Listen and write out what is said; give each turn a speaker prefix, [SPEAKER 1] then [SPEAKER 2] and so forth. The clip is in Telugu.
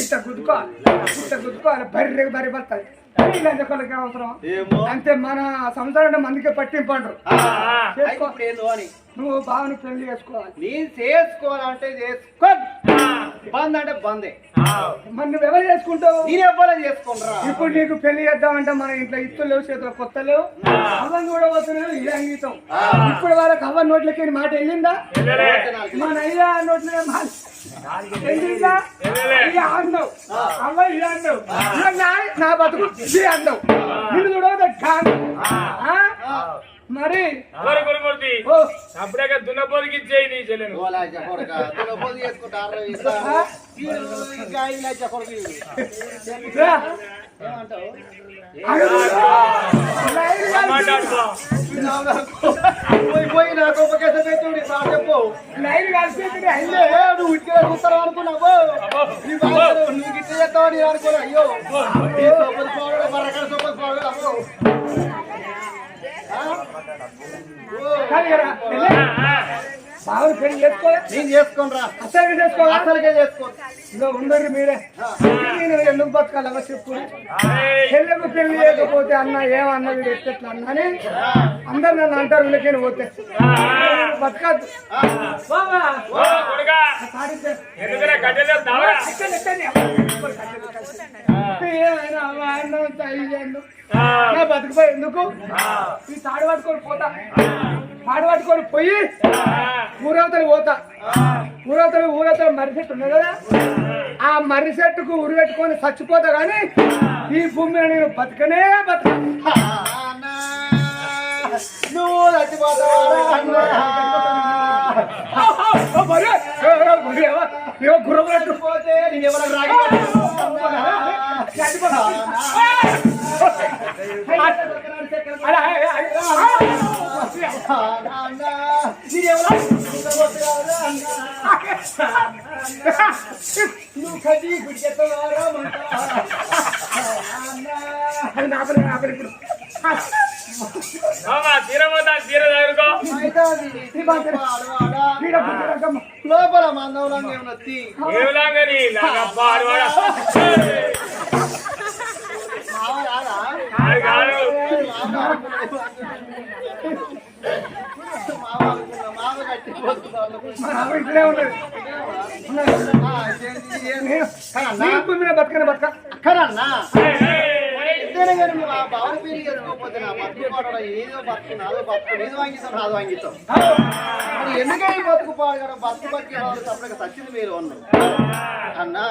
[SPEAKER 1] ఇట్లా గుద్దుకోవాలి బర్రె పడుతుంది లంచకొల్లకి అవసరం అంతే. మన సంసారం మందికి పట్టింపండ్రు. నువ్వు బావని పెళ్లి చేసుకోవాలి.
[SPEAKER 2] నేను చేసుకోవాలంటే చేసుకో, బంద్ అంటే బందే.
[SPEAKER 1] మరి నువ్వు ఎవరు చేసుకుంటావు?
[SPEAKER 2] నేను ఎవరు చేసుకుంటా.
[SPEAKER 1] ఇప్పుడు నీకు పెళ్లి చేద్దామంటే మన ఇంట్లో ఇత్తులు లేవు, చేతులు కొత్త లేవు, అవ్వని కూడా పోతున్నావు. ఇదే అంగీతం. ఇప్పుడు వాళ్ళకి అవ్వ నోట్లకి మాట వెళ్ళిందా? మన అయ్యా నోట్లే మాట వెళ్ళిందా? ఇక అన్నావు అవ్వ ఇలా అన్నావు, నా బతుకు ఇది అన్నావు. నిన్ను కూడా మరి
[SPEAKER 3] అప్పుడే దున్నపోలికి ఇచ్చేయి నీ చెల్లెను.
[SPEAKER 2] పోయి నాకు ఒక కేసు పెట్టి చెప్పు. నువ్వు ఇట్లా చూస్తావు అనుకున్నావు, నీకు ఇట్లా చేస్తావు నేను అనుకోలే. అయ్యో బర్రకడ సోపతి పోగలవు.
[SPEAKER 1] బాగా పెళ్లి చేసుకోవాలి.
[SPEAKER 2] నేను చేసుకోనరా,
[SPEAKER 1] అసలు చేసుకోవాలి.
[SPEAKER 2] అసలుకే చేసుకో.
[SPEAKER 1] ఇంకా ఉండరు మీరే. నేను ఎందుకు బతకాలవా చెప్పు. చెల్లెకు పెళ్లి చేయకపోతే అన్న ఏమన్నా వీడు ఎట్లా అన్నాని అందరు నన్ను అంటారు. వీళ్ళకి పోతే బతకద్దు. ఏమైనా నా బతుకుపోయి ఎందుకు ఈ తాడు పట్టుకొని పోతా. తాడు పట్టుకొని పోయి ఊరవతలు పోతా. ఊరవతలు మర్రి చెట్టు ఉన్నది కదా, ఆ మర్రి చెట్టుకు ఉరి పెట్టుకొని చచ్చిపోతా. కానీ ఈ భూమి మీద నేను బతకనే బతక.
[SPEAKER 2] నువ్వు చచ్చిపోతావు
[SPEAKER 1] గుర్రపట్టు
[SPEAKER 2] పోతే నేను ఎవరు రాగి
[SPEAKER 1] నువ్వు కది గుడికెత్తవారా ఇప్పుడు
[SPEAKER 2] లోపల మందవలంగా ఏమన్నది
[SPEAKER 1] బతకనే బతక
[SPEAKER 2] అక్కడన్నా బావని పేరు చేసుకోకపోతే నా బతుకు పాడడం ఏదో బతుకు నాదో బతుకు ఏదో వాంగిస్తాం నాదో వాంగిస్తాం. మరి ఎందుకని బతుకు పాడు కదా, బతుకు బతికే వాళ్ళు తప్పక సచ్చింది మీరు అన్నారు అన్నా.